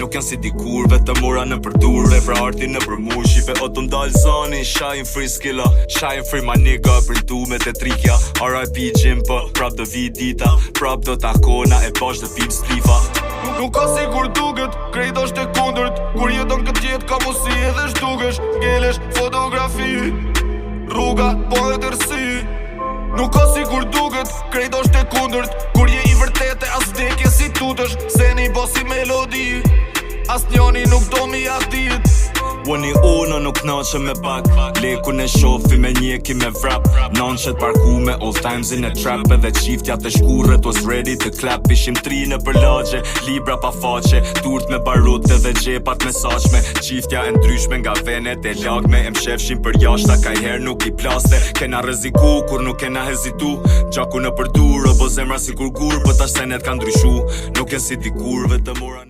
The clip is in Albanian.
Nuk janë si dikur, vetë mora në përdur Dhe pra arti në përmu, shipe o të mdall zoni Shine free skilla, shine free my nigga Printu me te trikja, R.I.P. Gjimpa Prap do vi dita, prap do takona E bash dhe pip strifa Nuk ka si kur duket, krejt është e kundërt Kur jeton këtë jetë ka mosi edhe shdukesh Ngelesh fotografi, rruga po e tërsi Nuk ka si kur duket, krejt është e kundërt Kur je i vërtete as vdekje si tutesh Se një bo si melodi As njoni nuk do mi atit Woni uno nuk noqe me pak Leku në shofi me njeki me vrap Non qet parku me all times in a trap Edhe qiftja të shkurët was ready to clap Ishim tri në përlagje, libra pa faqe Turt me barut edhe gjepat me saqme Qiftja e ndryshme nga venet e lagme E mshefshin për jashta ka i her nuk i plaste Kena reziku kur nuk kena hezitu Gjaku në përdur, o bo zemra si kur gur Po tash senet ka ndryshu Nuk jen si dikur vetëm mora